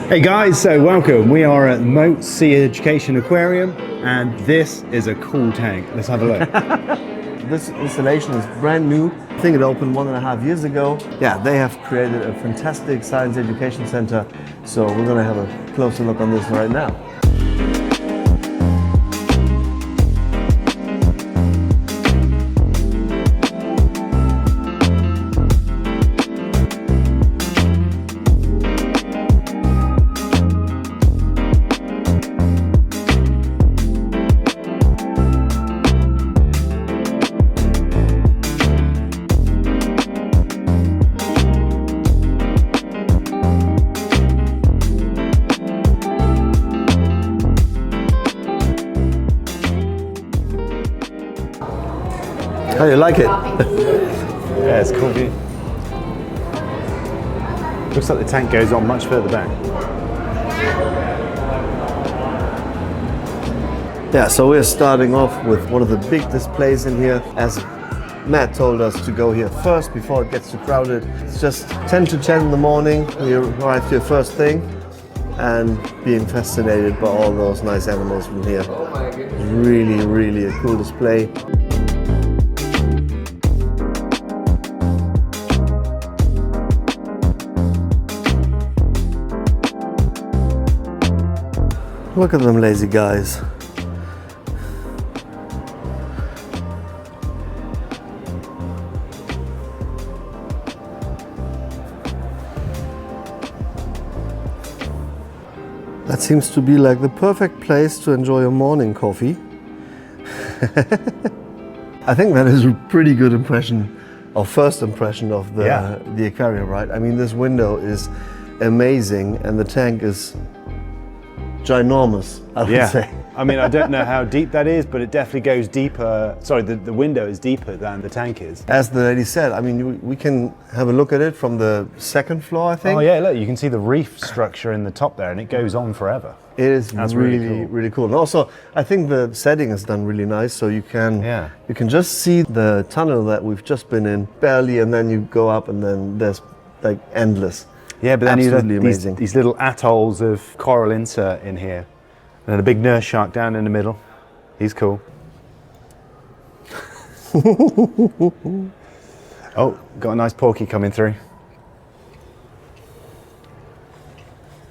Hey guys, so welcome. We are at Mote Sea Education Aquarium, and this is a cool tank. Let's have a look. This installation is brand new. I think it opened 1.5 years ago. Yeah, they have created a fantastic science education center. So we're gonna have a closer look on this right now. How do you like it? Yeah, it's a cool view. Looks like the tank goes on much further back. Yeah, so we're starting off with one of the big displays in here. As Matt told us to go here first before it gets too crowded. It's just 10 to 10 in the morning. We arrived here first thing and being fascinated by all those nice animals from here. Really, really a cool display. Look at them lazy guys. That seems to be like the perfect place to enjoy a morning coffee. I think that is a pretty good impression, or first impression of the aquarium, right? I mean, this window is amazing and the tank is ginormous, I would say. I mean, I don't know how deep that is, but it definitely goes deeper. Sorry, the window is deeper than the tank is. As the lady said, I mean, we can have a look at it from the second floor, I think. Oh yeah, look, you can see the reef structure in the top there, and it goes on forever. It is really cool. And also, I think the setting is done really nice, so you can just see the tunnel that we've just been in barely, and then you go up, and then there's like endless. Yeah, but then you have these little atolls of coral insert in here. And then a big nurse shark down in the middle. He's cool. Oh, got a nice porky coming through.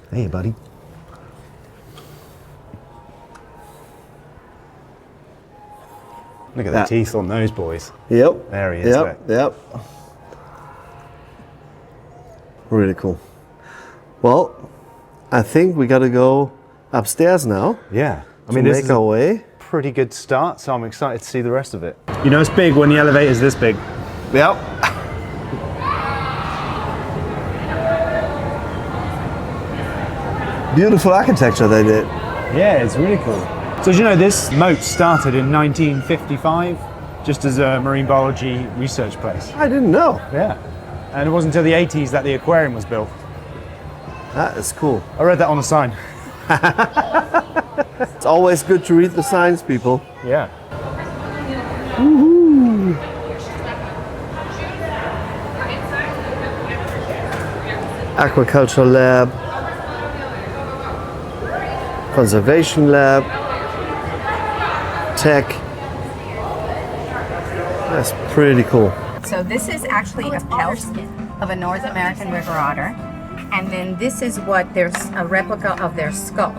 Hey, buddy. Look at the teeth on those boys. Yep. There he is. Yep. Really cool. Well, I think we got to go upstairs now. Yeah. I mean, this is our way. Pretty good start, so I'm excited to see the rest of it. You know, it's big when the elevator's this big. Yep. Beautiful architecture they did. Yeah, it's really cool. So, you know, this moat started in 1955, just as a marine biology research place. I didn't know. Yeah. And it wasn't until the 80s that the aquarium was built. That is cool. I read that on a sign. It's always good to read the signs, people. Yeah. Woohoo! Aquaculture lab. Conservation lab. Tech. That's pretty cool. So this is actually a pelt of a North American river otter. And then this is what there's a replica of their skull.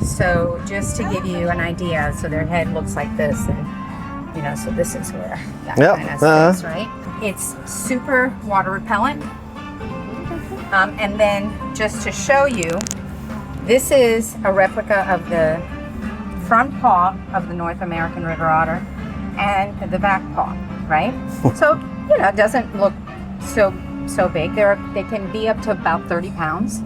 So just to give you an idea, so their head looks like this, and you know, so this is where that kind of sits, right? It's super water repellent. And then just to show you, this is a replica of the front paw of the North American river otter and the back paw, right? So, you know, it doesn't look so big. They can be up to about 30 pounds.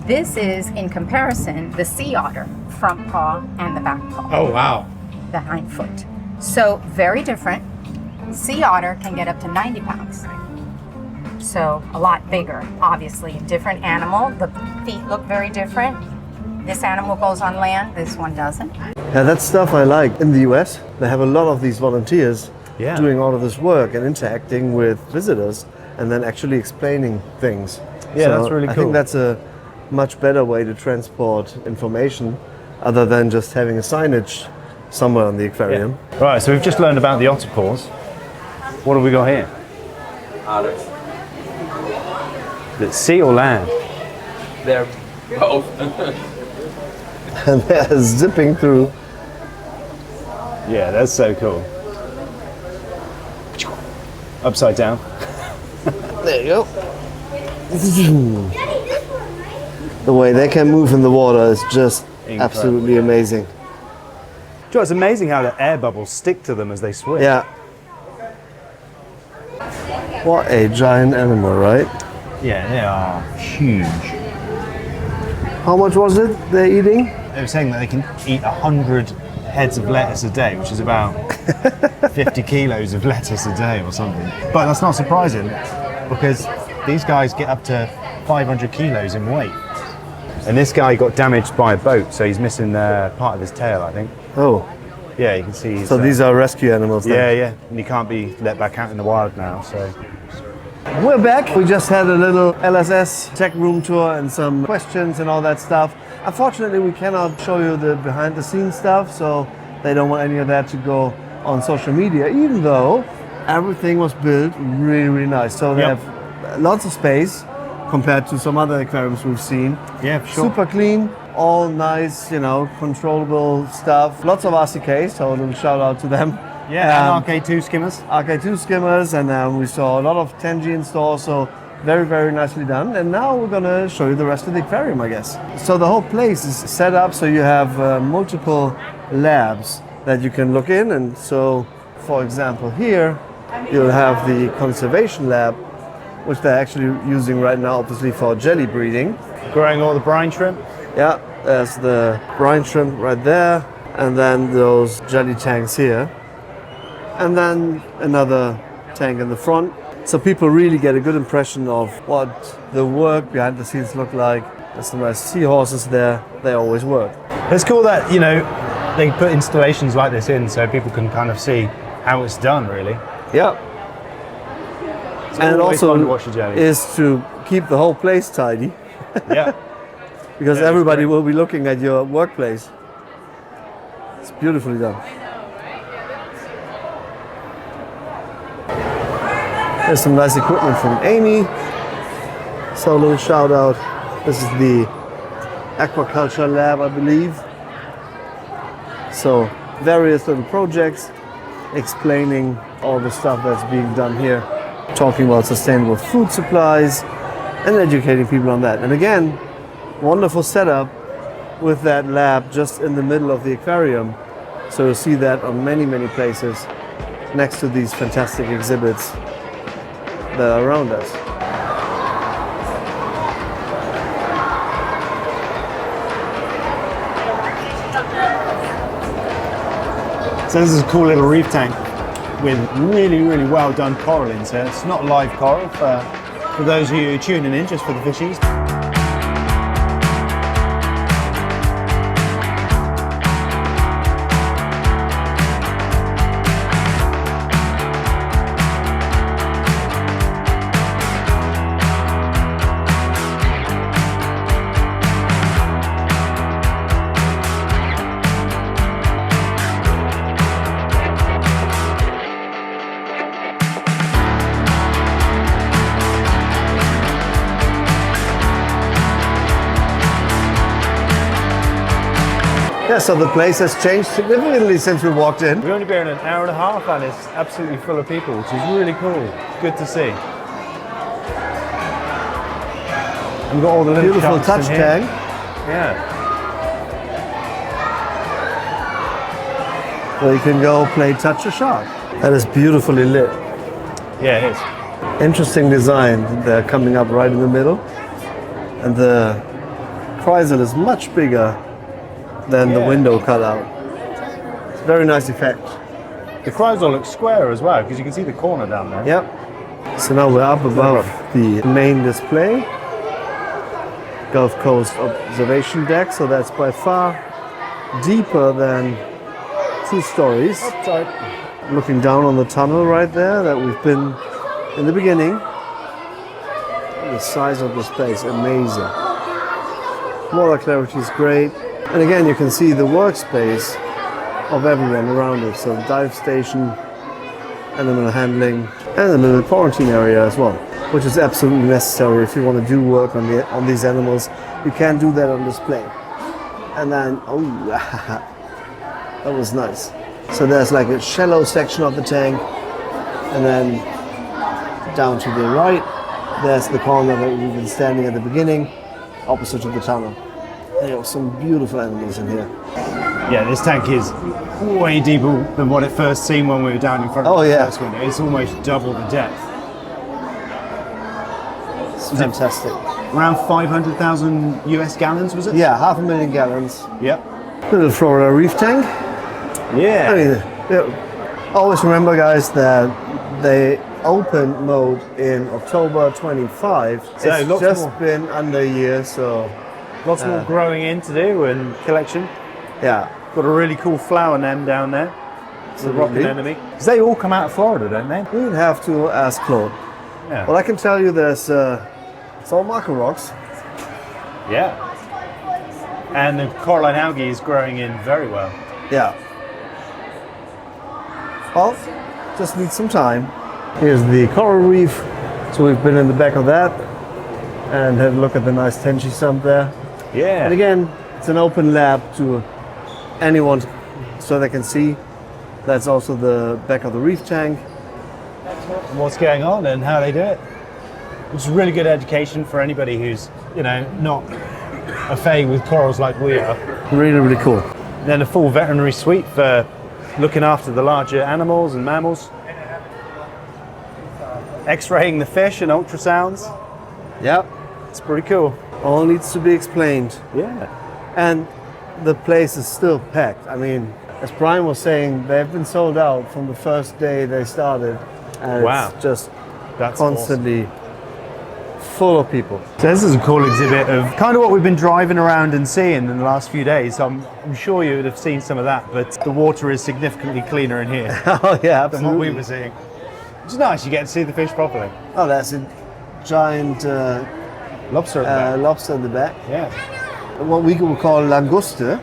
This is, in comparison, the sea otter, front paw and the back paw. Oh, wow. The hind foot. So very different. Sea otter can get up to 90 pounds. So a lot bigger, obviously. Different animal. The feet look very different. This animal goes on land, this one doesn't. Yeah, that's stuff I like. In the US, they have a lot of these volunteers doing all of this work and interacting with visitors and then actually explaining things. Yeah, so that's really cool. I think that's a much better way to transport information other than just having a signage somewhere on the aquarium. Right, so we've just learned about the otter paws. What have we got here? Otters. Is it sea or land? They're both. And they're zipping through. Yeah, that's so cool. Upside down. There you go. The way they can move in the water is just Incredible. absolutely amazing. Joe, it's amazing how the air bubbles stick to them as they swim. Yeah. What a giant animal, right? Yeah, they are huge. How much was it they're eating? They were saying that they can eat 100 heads of lettuce a day, which is about 50 kilos of lettuce a day or something. But that's not surprising because these guys get up to 500 kilos in weight. And this guy got damaged by a boat, so he's missing part of his tail, I think. Oh, Yeah, you can see. He's, so these are rescue animals then? Yeah, yeah. And he can't be let back out in the wild now, so. We're back. We just had a little LSS tech room tour and some questions and all that stuff. Unfortunately, we cannot show you the behind the scenes stuff, so they don't want any of that to go on social media, even though everything was built really, really nice. So they Yep. have lots of space compared to some other aquariums we've seen. Yeah, for sure. Super clean, all nice, you know, controllable stuff. Lots of RCKs, so a little shout out to them. Yeah, and RK2 skimmers. RK2 skimmers, and we saw a lot of Tenji in store, so very, very nicely done. And now we're gonna show you the rest of the aquarium, I guess. So the whole place is set up so you have multiple labs that you can look in. And so, for example, here you'll have the conservation lab, which they're actually using right now, obviously for jelly breeding. Growing all the brine shrimp. Yeah, there's the brine shrimp right there, and then those jelly tanks here. And then another tank in the front. So people really get a good impression of what the work behind the scenes look like. There's some nice seahorses there. They always work. It's cool that, you know, they put installations like this in so people can kind of see how it's done, really. Yeah. And it always also fun to watch the jellies. is to keep the whole place tidy, Yeah. because Yeah, everybody that's will be looking at your workplace. It's beautifully done. There's some nice equipment from Amy. So a little shout out. This is the aquaculture lab, I believe. So various little projects explaining all the stuff that's being done here, talking about sustainable food supplies and educating people on that. And again, wonderful setup with that lab just in the middle of the aquarium. So you'll see that on many, many places next to these fantastic exhibits that are around us. So this is a cool little reef tank with really, really well done coral in here. It's not live coral for those of you tuning in just for the fishies. Yeah, so the place has changed significantly since we walked in. We've only been an hour and a half and it's absolutely full of people, which is really cool. Good to see. And we've got all the little Beautiful sharks touch in here. tag. Yeah. Where you can go play touch a shark. That is beautifully lit. Yeah, it is. Interesting design. They're coming up right in the middle. And the chrysal is much bigger than the window cutout. It's a very nice effect. The chrysal looks square as well because you can see the corner down there. Yep. So now we're up above the main display. Gulf Coast observation deck. So that's by far deeper than 2 stories. Sorry. Looking down on the tunnel right there that we've been in the beginning. The size of the space, amazing. Water clarity is great. And again, you can see the workspace of everyone around it. So dive station, animal handling, and a little quarantine area as well, which is absolutely necessary if you want to do work on these animals. You can't do that on display. And then, oh, that was nice. So there's like a shallow section of the tank, and then down to the right, there's the corner that we've been standing at the beginning, opposite to the tunnel. There are some beautiful animals in here. Yeah, this tank is way deeper than what it first seemed when we were down in front of the first one. It's almost double the depth. It's fantastic. Around 500,000 US gallons, was it? Yeah, 500,000 gallons. Yep. Little Florida reef tank. Yeah. I mean, yeah, always remember, guys, that they opened Mote in October 25. So it's just been under a year, so lots more growing in to do and collection. yeah. Got a really cool flower nem down there. It's the rock anemone. Because they all come out of Florida, don't they? We'd have to ask Claude. Yeah. Well, I can tell you there's it's all mackerel rocks. Yeah. And the coralline algae is growing in very well. Yeah. Well, just need some time. Here's the coral reef. So we've been in the back of that and had a look at the nice tenchi sump there. Yeah. And again, it's an open lab to anyone so they can see. That's also the back of the reef tank. What's going on and how they do it. Which is really good education for anybody who's, you know, not a fay with corals like we are. Really, really cool. Then a full veterinary suite for looking after the larger animals and mammals. X-raying the fish and ultrasounds. Yep. It's pretty cool. All needs to be explained. Yeah. And the place is still packed. I mean, as Brian was saying, they've been sold out from the first day they started. And Wow. it's just That's constantly full of people. So this is a cool exhibit of kind of what we've been driving around and seeing in the last few days. I'm sure you would have seen some of that, but the water is significantly cleaner in here Oh yeah, than what we absolutely. were seeing. It's nice, you get to see the fish properly. Oh, that's a giant Lobster at the back. lobster in the back. Yeah. What we would call languste.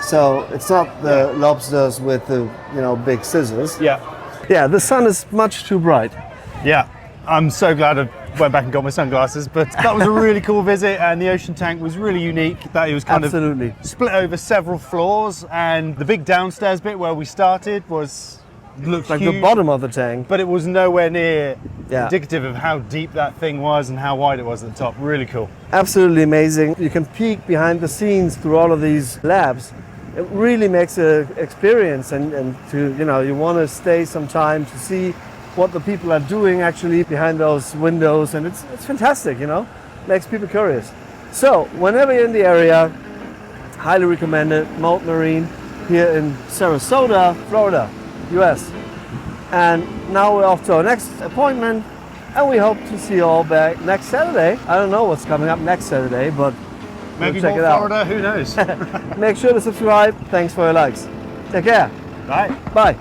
So it's not the lobsters with the big scissors. Yeah. Yeah, the sun is much too bright. Yeah. I'm so glad I went back and got my sunglasses, but that was a really cool visit, and the ocean tank was really unique that it was kind Absolutely. of split over several floors, and the big downstairs bit where we started looked Like huge, the bottom of the tank. but it was nowhere near Yeah. indicative of how deep that thing was and how wide it was at the top. Really cool. Absolutely amazing. You can peek behind the scenes through all of these labs. It really makes an experience, and to you want to stay some time to see what the people are doing actually behind those windows, and it's fantastic. Makes people curious. So whenever you're in the area, highly recommended. Mote Marine here in Sarasota, Florida, US. And now we're off to our next appointment, and we hope to see you all back next Saturday. I don't know what's coming up next Saturday, but Maybe check more it out. Florida, who knows? Make sure to subscribe. Thanks for your likes. Take care. Right. Bye.